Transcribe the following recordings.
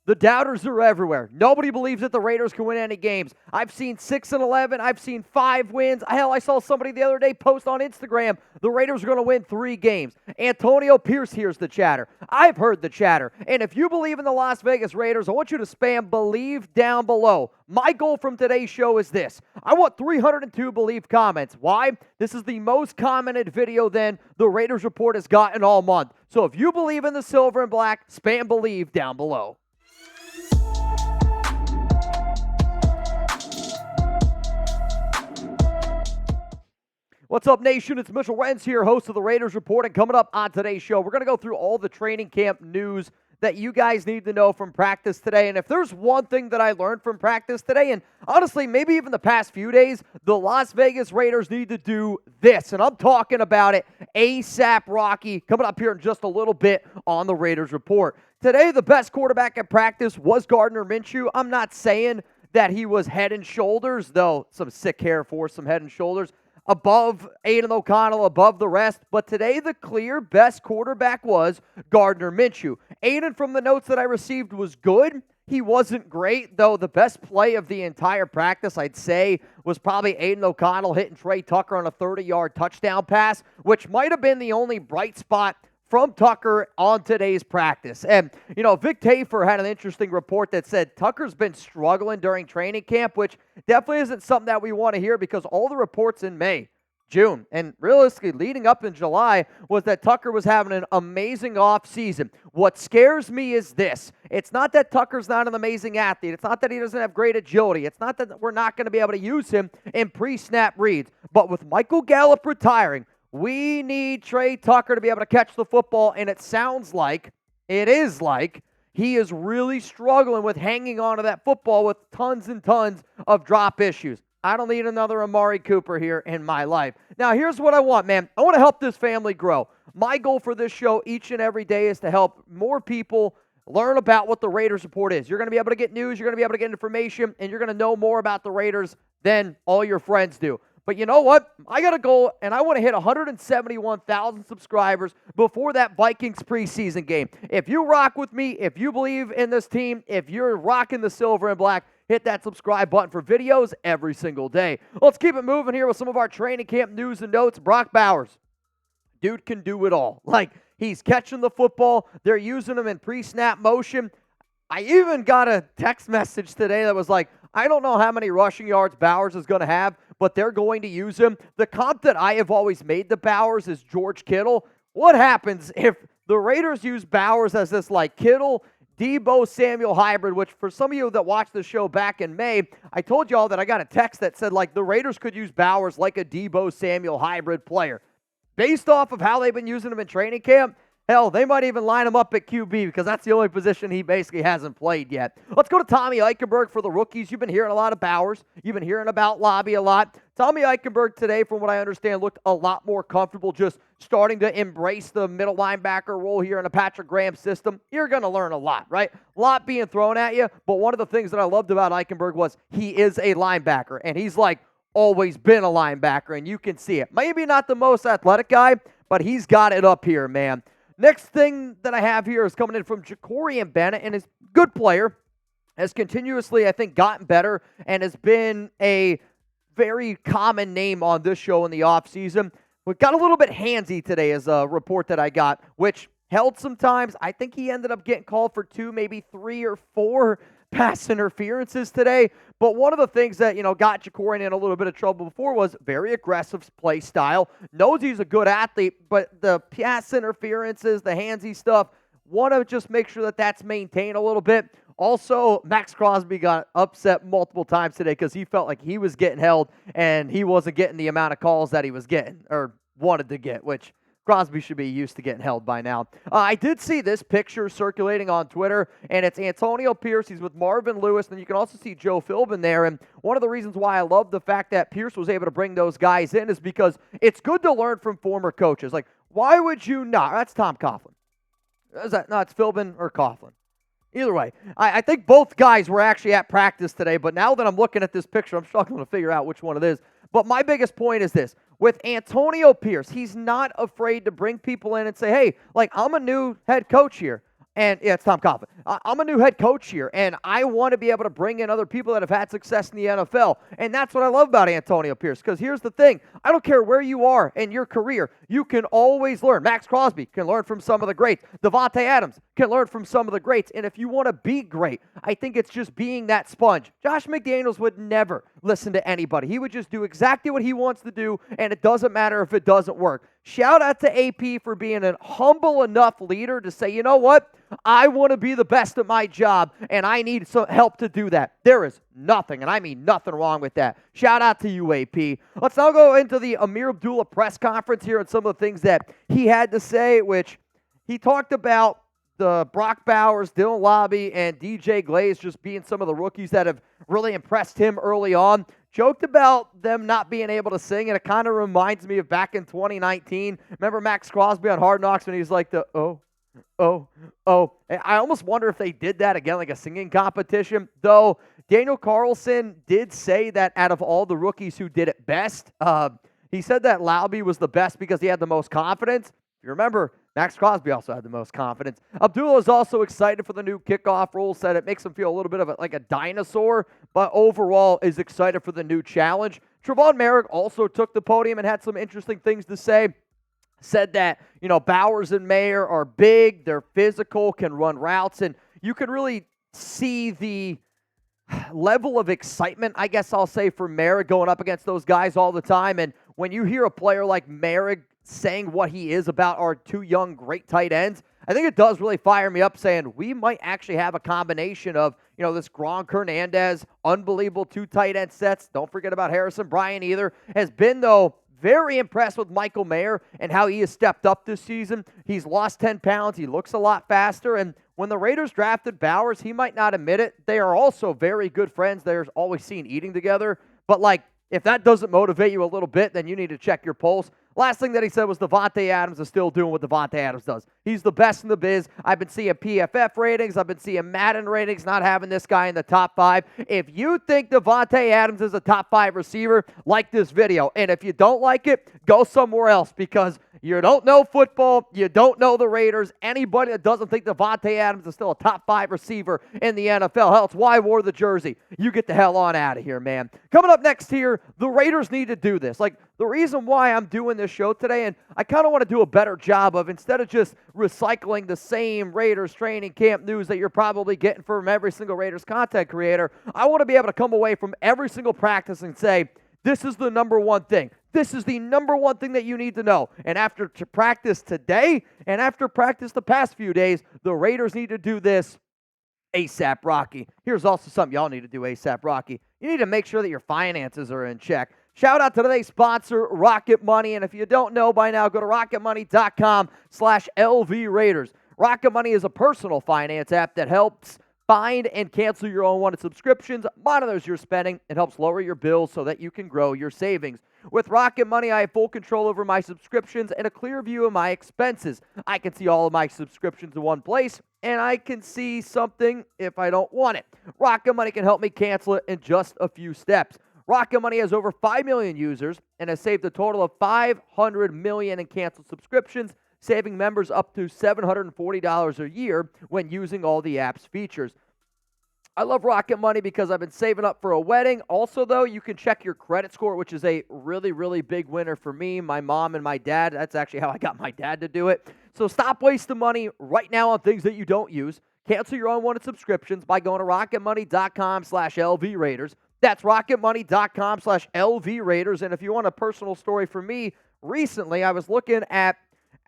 The doubters are everywhere. Nobody believes that the Raiders can win any games. I've seen 6-11. I've seen 5 wins. Hell, I saw somebody the other day post on Instagram, the Raiders are going to win 3 games. Antonio Pierce hears the chatter. I've heard the chatter. And if you believe in the Las Vegas Raiders, I want you to spam believe down below. My goal from today's show is this. I want 302 believe comments. Why? This is the most commented video then the Raiders Report has gotten all month. So if you believe in the silver and black, spam believe down below. What's up, nation? It's Mitchell Renz here, host of the Raiders Report, and coming up on today's show, we're going to go through all the training camp news that you guys need to know from practice today. And if there's one thing that I learned from practice today, and honestly, maybe even the past few days, the Las Vegas Raiders need to do this. And I'm talking about it ASAP Rocky, coming up here in just a little bit on the Raiders Report. Today, the best quarterback at practice was Gardner Minshew. I'm not saying that he was head and shoulders, though some sick hair for some head and shoulders, above Aidan O'Connell, above the rest. But today, the clear best quarterback was Gardner Minshew. Aidan, from the notes that I received, was good. He wasn't great, though the best play of the entire practice, I'd say, was probably Aidan O'Connell hitting Tre Tucker on a 30-yard touchdown pass, which might have been the only bright spot from Tucker on today's practice. And, you know, Vic Tafur had an interesting report that said Tucker's been struggling during training camp, which definitely isn't something that we want to hear because all the reports in May, June, and realistically leading up in July was that Tucker was having an amazing offseason. What scares me is this. It's not that Tucker's not an amazing athlete. It's not that he doesn't have great agility. It's not that we're not going to be able to use him in pre-snap reads. But with Michael Gallup retiring, we need Tre Tucker to be able to catch the football, and it sounds like, he is really struggling with hanging on to that football with tons and tons of drop issues. I don't need another Amari Cooper here in my life. Now, here's what I want, man. I want to help this family grow. My goal for this show each and every day is to help more people learn about what the Raiders Report is. You're going to be able to get news, you're going to be able to get information, and you're going to know more about the Raiders than all your friends do. But you know what? I got a goal, and I want to hit 171,000 subscribers before that Vikings preseason game. If you rock with me, if you believe in this team, if you're rocking the silver and black, hit that subscribe button for videos every single day. Let's keep it moving here with some of our training camp news and notes. Brock Bowers. Dude can do it all. Like, he's catching the football. They're using him in pre-snap motion. I even got a text message today that was like, I don't know how many rushing yards Bowers is going to have, but they're going to use him. The comp that I have always made to Bowers is George Kittle. What happens if the Raiders use Bowers as this like Kittle, Debo Samuel hybrid, which for some of you that watched the show back in May, I told y'all that I got a text that said like the Raiders could use Bowers like a Debo Samuel hybrid player. Based off of how they've been using him in training camp, hell, they might even line him up at QB because that's the only position he basically hasn't played yet. Let's go to Tommy Eichenberg for the rookies. You've been hearing a lot of Bowers. You've been hearing about Lobby a lot. Tommy Eichenberg today, from what I understand, looked a lot more comfortable just starting to embrace the middle linebacker role here in a Patrick Graham system. You're going to learn a lot, right? A lot being thrown at you, but one of the things that I loved about Eichenberg was he is a linebacker, and he's like always been a linebacker, and you can see it. Maybe not the most athletic guy, but he's got it up here, man. Next thing that I have here is coming in from Jakorian Bennett, and is a good player, has continuously, I think, gotten better, and has been a very common name on this show in the offseason. We got a little bit handsy today as a report that I got, which held sometimes. I think he ended up getting called for 2, maybe 3 or 4 pass interferences today. But one of the things that, got Jakorian in a little bit of trouble before was very aggressive play style. Knows he's a good athlete, but the pass interferences, the handsy stuff, want to just make sure that that's maintained a little bit. Also, Max Crosby got upset multiple times today because he felt like he was getting held and he wasn't getting the amount of calls that he was getting or wanted to get, which Crosby should be used to getting held by now. I did see this picture circulating on Twitter, and it's Antonio Pierce. He's with Marvin Lewis, and you can also see Joe Philbin there. And one of the reasons why I love the fact that Pierce was able to bring those guys in is because it's good to learn from former coaches. Like, why would you not? That's Tom Coughlin. No, it's Philbin or Coughlin. Either way, I think both guys were actually at practice today, but now that I'm looking at this picture, I'm struggling to figure out which one it is. But my biggest point is this. With Antonio Pierce, he's not afraid to bring people in and say, hey, like, I'm a new head coach here. And yeah, it's Tom Coughlin. I'm a new head coach here, and I want to be able to bring in other people that have had success in the NFL. And that's what I love about Antonio Pierce, because here's the thing. I don't care where you are in your career. You can always learn. Max Crosby can learn from some of the greats. Davante Adams can learn from some of the greats. And if you want to be great, I think it's just being that sponge. Josh McDaniels would never listen to anybody. He would just do exactly what he wants to do, and it doesn't matter if it doesn't work. Shout out to AP for being a humble enough leader to say, you know what? I want to be the best at my job, and I need some help to do that. There is nothing, and I mean nothing wrong with that. Shout out to you, AP. Let's now go into the Amir Abdullah press conference here and some of the things that he had to say, which he talked about the Brock Bowers, Dylan Lobby, and DJ Glaze just being some of the rookies that have really impressed him early on. Joked about them not being able to sing, and it kind of reminds me of back in 2019. Remember Max Crosby on Hard Knocks when he was like the, oh. I almost wonder if they did that again, like a singing competition. Though Daniel Carlson did say that out of all the rookies who did it best, he said that Lobby was the best because he had the most confidence. If you remember, Max Crosby also had the most confidence. Abdullah is also excited for the new kickoff rule, said it makes him feel a little bit of like a dinosaur, but overall is excited for the new challenge. Tre'Von Moehrig also took the podium and had some interesting things to say. Said that, Bowers and Mayer are big, they're physical, can run routes, and you can really see the level of excitement, I guess I'll say, for Moehrig going up against those guys all the time. And when you hear a player like Moehrig saying what he is about our two young great tight ends, I think it does really fire me up, saying we might actually have a combination of, this Gronk Hernandez, unbelievable two tight end sets. Don't forget about Harrison Bryant either. Has been, though, very impressed with Michael Mayer and how he has stepped up this season. He's lost 10 pounds. He looks a lot faster. And when the Raiders drafted Bowers, he might not admit it. They are also very good friends. They're always seen eating together. But, if that doesn't motivate you a little bit, then you need to check your pulse. Last thing that he said was Davante Adams is still doing what Davante Adams does. He's the best in the biz. I've been seeing PFF ratings. I've been seeing Madden ratings, not having this guy in the top 5. If you think Davante Adams is a top 5 receiver, like this video. And if you don't like it, go somewhere else, because you don't know football. You don't know the Raiders. Anybody that doesn't think Davante Adams is still a top 5 receiver in the NFL, hell, it's why I wore the jersey. You get the hell on out of here, man. Coming up next here, the Raiders need to do this. The reason why I'm doing this show today, and I kind of want to do a better job of, instead of just recycling the same Raiders training camp news that you're probably getting from every single Raiders content creator, I want to be able to come away from every single practice and say, this is the number one thing. This is the number one thing that you need to know. And after practice today, and after practice the past few days, the Raiders need to do this ASAP Rocky. Here's also something y'all need to do ASAP Rocky. You need to make sure that your finances are in check. Shout out to today's sponsor, Rocket Money. And if you don't know by now, go to rocketmoney.com/LV Raiders. Rocket Money is a personal finance app that helps find and cancel your unwanted subscriptions, monitors your spending, and helps lower your bills so that you can grow your savings. With Rocket Money, I have full control over my subscriptions and a clear view of my expenses. I can see all of my subscriptions in one place, and I can see something if I don't want it. Rocket Money can help me cancel it in just a few steps. Rocket Money has over 5 million users and has saved a total of $500 million in canceled subscriptions, saving members up to $740 a year when using all the app's features. I love Rocket Money because I've been saving up for a wedding. Also, though, you can check your credit score, which is a really, really big winner for me, my mom, and my dad. That's actually how I got my dad to do it. So stop wasting money right now on things that you don't use. Cancel your unwanted subscriptions by going to rocketmoney.com/LV Raiders. That's rocketmoney.com/LV Raiders. And if you want a personal story from me, recently I was looking at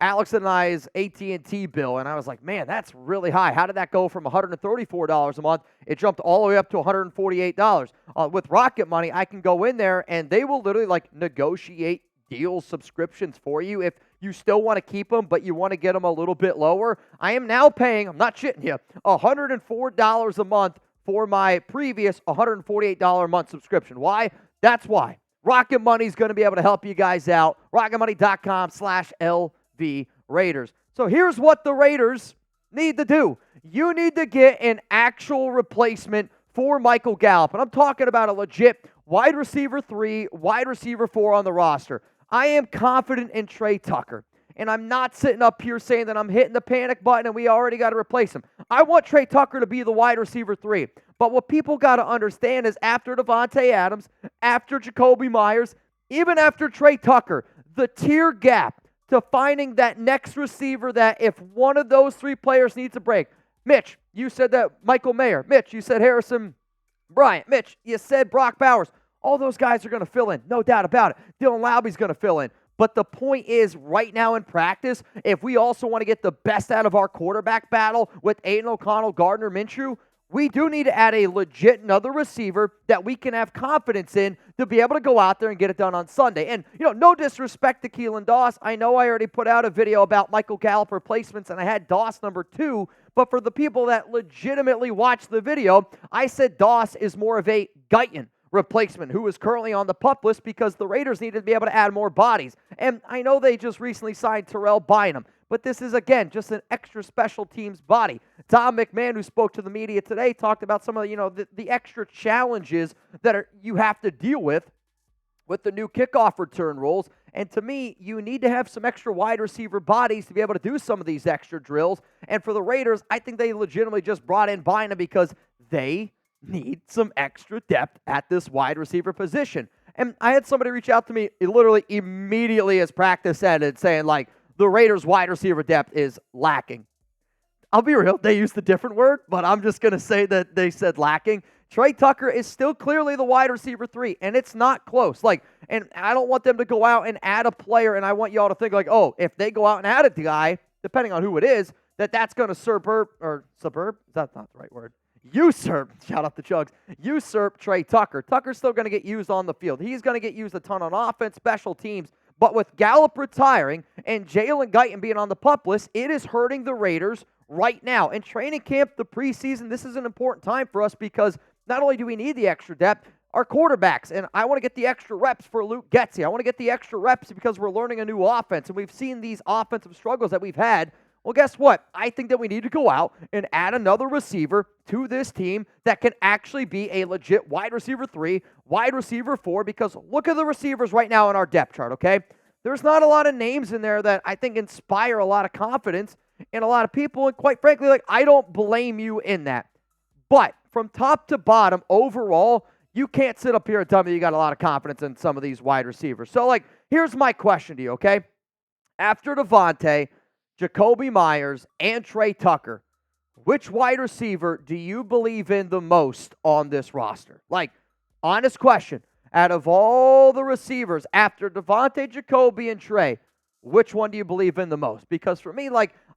Alex and I's AT&T bill, and I was like, man, that's really high. How did that go from $134 a month? It jumped all the way up to $148. With Rocket Money, I can go in there, and they will literally, negotiate deal subscriptions for you if you still want to keep them, but you want to get them a little bit lower. I am now paying, I'm not shitting you, $104 a month for my previous $148 a month subscription. Why? That's why. Rocket Money is going to be able to help you guys out. rocketmoney.com/LV Raiders. So here's what the Raiders need to do. You need to get an actual replacement for Michael Gallup. And I'm talking about a legit wide receiver 3, wide receiver 4 on the roster. I am confident in Tre Tucker. and I'm not sitting up here saying that I'm hitting the panic button and we already got to replace him. I want Tre Tucker to be the wide receiver 3. But what people got to understand is after Davante Adams, after Jakobi Meyers, even after Tre Tucker, the tier gap to finding that next receiver that if one of those 3 players needs a break. Mitch, you said that Michael Mayer. Mitch, you said Harrison Bryant. Mitch, you said Brock Bowers. All those guys are going to fill in, no doubt about it. Dylan Laubie's going to fill in. But the point is, right now in practice, if we also want to get the best out of our quarterback battle with Aidan O'Connell, Gardner Minshew, we do need to add a legit another receiver that we can have confidence in to be able to go out there and get it done on Sunday. And, no disrespect to Keelan Doss. I know I already put out a video about Michael Gallup replacements, and I had Doss number 2. But for the people that legitimately watched the video, I said Doss is more of a Guyton replacement who is currently on the PUP list because the Raiders needed to be able to add more bodies. And I know they just recently signed Terrell Bynum, but this is, again, just an extra special teams body. Tom McMahon, who spoke to the media today, talked about some of the extra challenges that you have to deal with the new kickoff return rules. And to me, you need to have some extra wide receiver bodies to be able to do some of these extra drills. And for the Raiders, I think they legitimately just brought in Bynum because they need some extra depth at this wide receiver position. And I had somebody reach out to me literally immediately as practice ended saying, the Raiders' wide receiver depth is lacking. I'll be real, they used a different word, but I'm just going to say that they said lacking. Tre Tucker is still clearly the wide receiver 3, and it's not close. And I don't want them to go out and add a player, and I want y'all to think if they go out and add a guy, depending on who it is, that's going to suburb, is that not the right word? Usurp, shout out to Chuggs, usurp Tre Tucker. Tucker's still going to get used on the field. He's going to get used a ton on offense, special teams. But with Gallup retiring and Jaylen Guyton being on the PUP list, it is hurting the Raiders right now. In training camp, the preseason, this is an important time for us because not only do we need the extra depth, our quarterbacks, and I want to get the extra reps for Luke Getsy. I want to get the extra reps because we're learning a new offense, and we've seen these offensive struggles that we've had. Well, guess what? I think that we need to go out and add another receiver to this team that can actually be a legit wide receiver 3, wide receiver 4, because look at the receivers right now in our depth chart, okay? There's not a lot of names in there that I think inspire a lot of confidence in a lot of people, and quite frankly, I don't blame you in that. But from top to bottom, overall, you can't sit up here and tell me you got a lot of confidence in some of these wide receivers. So, here's my question to you, okay? After Davante, Jakobi Meyers, and Tre Tucker, which wide receiver do you believe in the most on this roster? Honest question. Out of all the receivers, after Davante, Jakobi, and Tre, which one do you believe in the most? Because for me,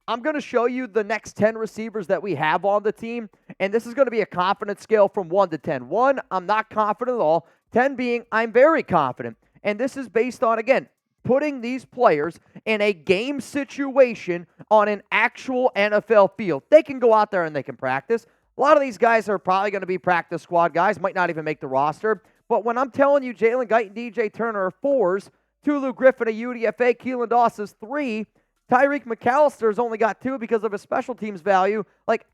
I'm going to show you the next 10 receivers that we have on the team, and this is going to be a confidence scale from 1 to 10. 1, I'm not confident at all. 10 being, I'm very confident. And this is based on, again, putting these players in a game situation on an actual NFL field. They can go out there and they can practice. A lot of these guys are probably going to be practice squad guys, might not even make the roster. But when I'm telling you Jaylen Guyton, DJ Turner are 4s, Tulu Griffin, a UDFA, Keelan Doss is 3, Tyreik McAllister's only got 2 because of his special teams value.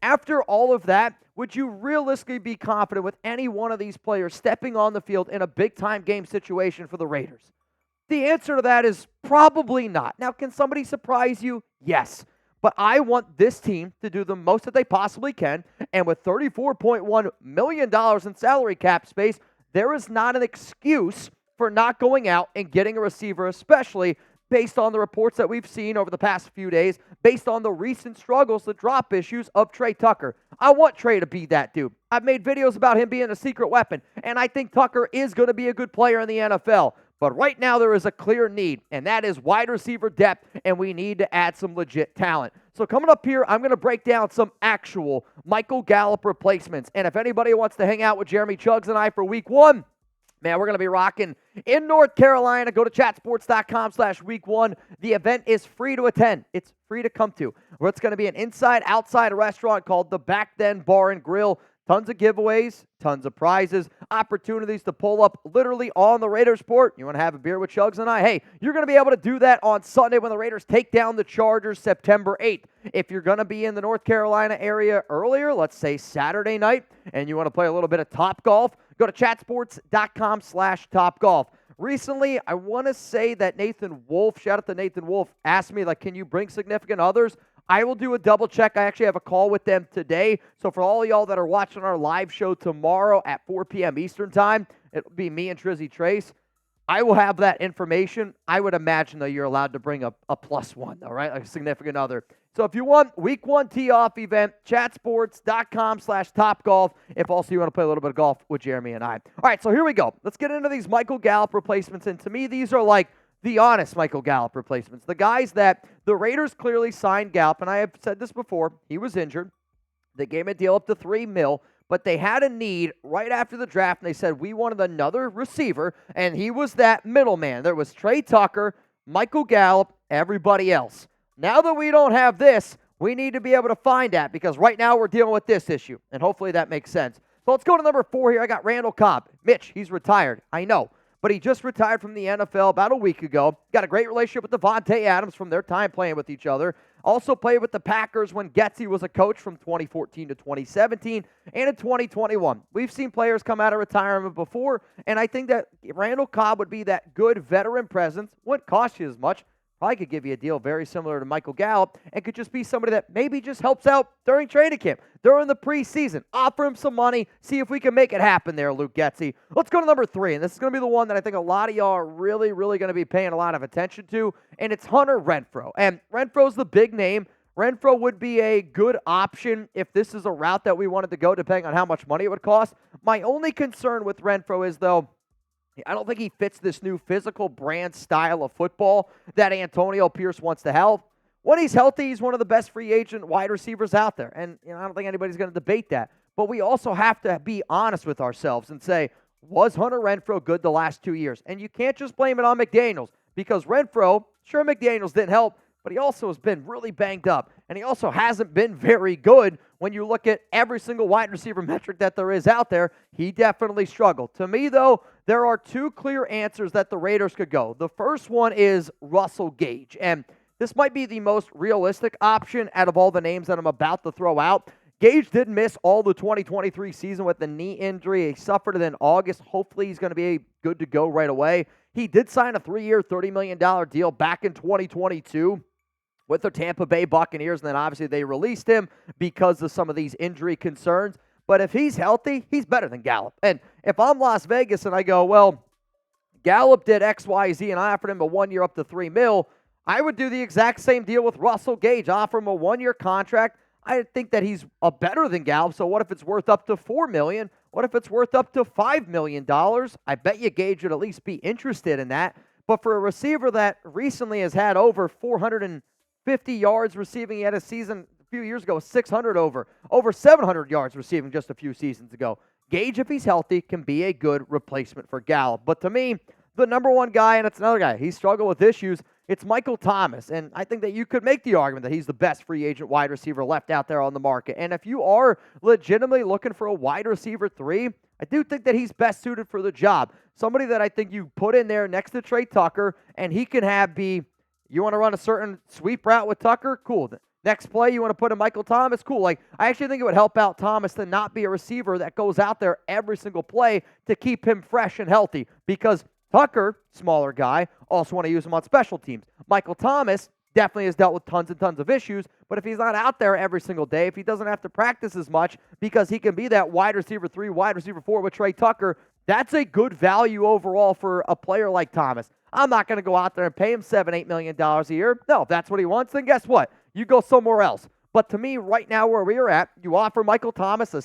After all of that, would you realistically be confident with any one of these players stepping on the field in a big-time game situation for the Raiders? The answer to that is probably not. Now, can somebody surprise you? Yes. But I want this team to do the most that they possibly can, and with $34.1 million in salary cap space, there is not an excuse for not going out and getting a receiver, especially based on the reports that we've seen over the past few days, based on the recent struggles, the drop issues of Tre Tucker. I want Tre to be that dude. I've made videos about him being a secret weapon, and I think Tucker is going to be a good player in the NFL. But right now there is a clear need, and that is wide receiver depth, and we need to add some legit talent. So coming up here, I'm going to break down some actual Michael Gallup replacements. And if anybody wants to hang out with Jeremy Chuggs and I for week 1, man, we're going to be rocking in North Carolina. Go to chatsports.com/week1. The event is free to attend. It's free to come to. Where it's going to be an inside-outside restaurant called the Back Then Bar and Grill. Tons of giveaways, tons of prizes, opportunities to pull up literally on the Raiders Sport. You want to have a beer with Chuggs and I? Hey, you're going to be able to do that on Sunday when the Raiders take down the Chargers September 8th. If you're going to be in the North Carolina area earlier, let's say Saturday night, and you want to play a little bit of Top Golf, go to chatsports.com/Topgolf. recently, I want to say that Nathan Wolf, shout out to Nathan Wolf, asked me, like, can you bring significant others? I will do a double check. I actually have a call with them today. So for all y'all that are watching our live show tomorrow at 4 p.m. Eastern time, it'll be me and Trizzy Trace. I will have that information. I would imagine, though, you're allowed to bring a plus one, though, right? Like a significant other. So if you want week 1 tee-off event, chatsports.com/topgolf. If also you want to play a little bit of golf with Jeremy and I. All right, so here we go. Let's get into these Michael Gallup replacements. And to me, these are like the honest Michael Gallup replacements. The guys that the Raiders clearly signed Gallup. And I have said this before. He was injured. They gave him a deal up to $3 million. But they had a need right after the draft, and they said, we wanted another receiver, and he was that middleman. There was Tre Tucker, Michael Gallup, everybody else. Now that we don't have this, we need to be able to find that, because right now we're dealing with this issue, and hopefully that makes sense. So let's go to number 4 here. I got Randall Cobb. Mitch, he's retired. I know. But he just retired from the NFL about a week ago. Got a great relationship with Devontae Adams from their time playing with each other. Also played with the Packers when Getsy was a coach from 2014 to 2017 and in 2021. We've seen players come out of retirement before, and I think that Randall Cobb would be that good veteran presence. Wouldn't cost you as much. Probably could give you a deal very similar to Michael Gallup and could just be somebody that maybe just helps out during training camp, during the preseason. Offer him some money, see if we can make it happen there, Luke Getsy. Let's go to number 3, and this is going to be the one that I think a lot of y'all are really, really going to be paying a lot of attention to, and it's Hunter Renfrow. And Renfrow's the big name. Renfrow would be a good option if this is a route that we wanted to go, depending on how much money it would cost. My only concern with Renfrow is, though, I don't think he fits this new physical brand style of football that Antonio Pierce wants to help. When he's healthy, he's one of the best free agent wide receivers out there. And I don't think anybody's going to debate that. But we also have to be honest with ourselves and say, was Hunter Renfrow good the last 2 years? And you can't just blame it on McDaniels, because Renfrow, sure, McDaniels didn't help, but he also has been really banged up. And he also hasn't been very good when you look at every single wide receiver metric that there is out there. He definitely struggled. To me, though, there are 2 clear answers that the Raiders could go. The first one is Russell Gage. And this might be the most realistic option out of all the names that I'm about to throw out. Gage did miss all the 2023 season with the knee injury. He suffered it in August. Hopefully he's going to be good to go right away. He did sign a 3-year, $30 million deal back in 2022 with the Tampa Bay Buccaneers, and then obviously they released him because of some of these injury concerns. But if he's healthy, he's better than Gallup. And if I'm Las Vegas and I go, well, Gallup did X, Y, Z, and I offered him a 1 year up to $3 million, I would do the exact same deal with Russell Gage. Offer him a 1-year contract. I think that he's a better than Gallup, so what if it's worth up to $4 million? What if it's worth up to $5 million? I bet you Gage would at least be interested in that. But for a receiver that recently has had over 450 yards receiving, he had a season a few years ago, 600 over 700 yards receiving just a few seasons ago. Gage, if he's healthy, can be a good replacement for Gallup. But to me, the number one guy, and it's another guy, he struggled with issues, it's Michael Thomas. And I think that you could make the argument that he's the best free agent wide receiver left out there on the market. And if you are legitimately looking for a wide receiver 3, I do think that he's best suited for the job. Somebody that I think you put in there next to Tre Tucker, and he can you want to run a certain sweep route with Tucker? Cool. Next play, you want to put in Michael Thomas? Cool. I actually think it would help out Thomas to not be a receiver that goes out there every single play to keep him fresh and healthy, because Tucker, smaller guy, also want to use him on special teams. Michael Thomas definitely has dealt with tons and tons of issues, but if he's not out there every single day, if he doesn't have to practice as much because he can be that wide receiver 3, wide receiver 4 with Tre Tucker, that's a good value overall for a player like Thomas. I'm not going to go out there and pay him $7-8 million a year. No, if that's what he wants, then guess what? You go somewhere else. But to me, right now where we are at, you offer Michael Thomas a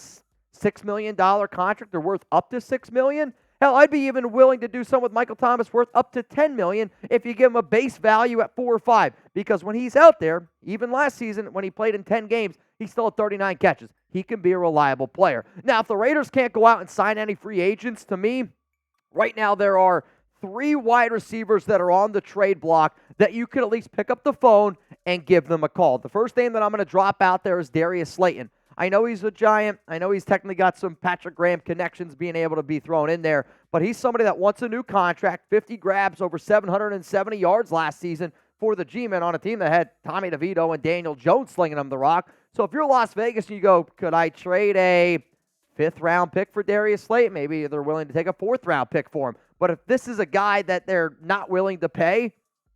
$6 million contract or worth up to $6 million. Hell, I'd be even willing to do something with Michael Thomas worth up to $10 million if you give him a base value at 4 or 5. Because when he's out there, even last season when he played in 10 games, he still had 39 catches. He can be a reliable player. Now, if the Raiders can't go out and sign any free agents, to me, right now there are 3 wide receivers that are on the trade block that you could at least pick up the phone and give them a call. The first name that I'm going to drop out there is Darius Slayton. I know he's a Giant. I know he's technically got some Patrick Graham connections being able to be thrown in there, but he's somebody that wants a new contract, 50 grabs, over 770 yards last season for the G-Men on a team that had Tommy DeVito and Daniel Jones slinging them the rock. So if you're Las Vegas and you go, could I trade a 5th-round pick for Darius Slayton? Maybe they're willing to take a 4th-round pick for him. But if this is a guy that they're not willing to pay,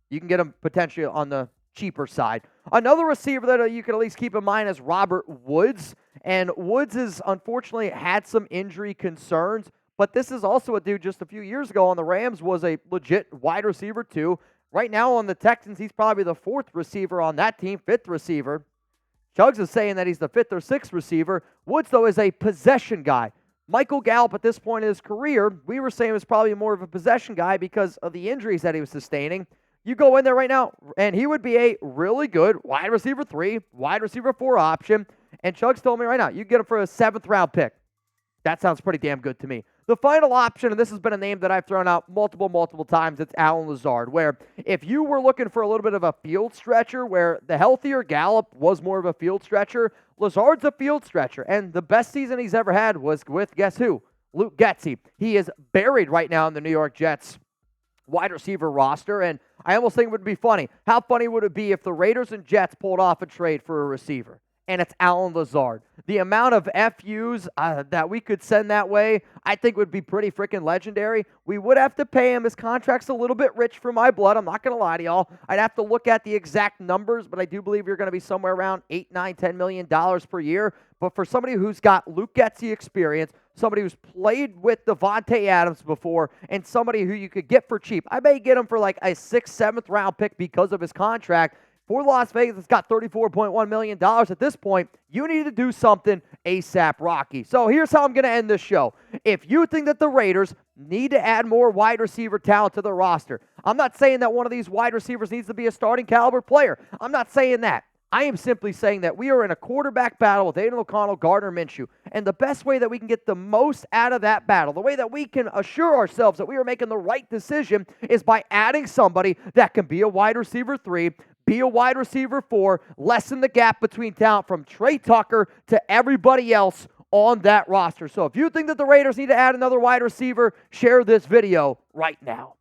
you can get him potentially on the cheaper side. Another receiver that you can at least keep in mind is Robert Woods. And Woods has unfortunately had some injury concerns, but this is also a dude just a few years ago on the Rams was a legit wide receiver too. Right now on the Texans, he's probably the 4th receiver on that team, 5th receiver. Chuggs is saying that he's the 5th or 6th receiver. Woods, though, is a possession guy. Michael Gallup, at this point in his career, we were saying was probably more of a possession guy because of the injuries that he was sustaining. You go in there right now, and he would be a really good wide receiver 3, wide receiver 4 option. And Chuggs told me right now, you get him for a 7th round pick. That sounds pretty damn good to me. The final option, and this has been a name that I've thrown out multiple times, it's Allen Lazard, where if you were looking for a little bit of a field stretcher, where the healthier Gallup was more of a field stretcher, Lazard's a field stretcher. And the best season he's ever had was with, guess who? Luke Getsy. He is buried right now in the New York Jets wide receiver roster, and I almost think it would be funny. How funny would it be if the Raiders and Jets pulled off a trade for a receiver? And it's Allen Lazard. The amount of FUs that we could send that way, I think would be pretty freaking legendary. We would have to pay him. His contract's a little bit rich for my blood. I'm not going to lie to y'all. I'd have to look at the exact numbers, but I do believe you're going to be somewhere around $8, $9, $10 million per year. But for somebody who's got Luke Getsy experience, somebody who's played with Devontae Adams before, and somebody who you could get for cheap, I may get him for like a 6th, 7th round pick because of his contract. For Las Vegas, it's got $34.1 million at this point. You need to do something ASAP, Rocky. So here's how I'm going to end this show. If you think that the Raiders need to add more wide receiver talent to their roster, I'm not saying that one of these wide receivers needs to be a starting caliber player. I'm not saying that. I am simply saying that we are in a quarterback battle with Aidan O'Connell, Gardner Minshew, and the best way that we can get the most out of that battle, the way that we can assure ourselves that we are making the right decision is by adding somebody that can be a wide receiver 3, be a wide receiver 4, lessen the gap between talent from Tre Tucker to everybody else on that roster. So if you think that the Raiders need to add another wide receiver, share this video right now.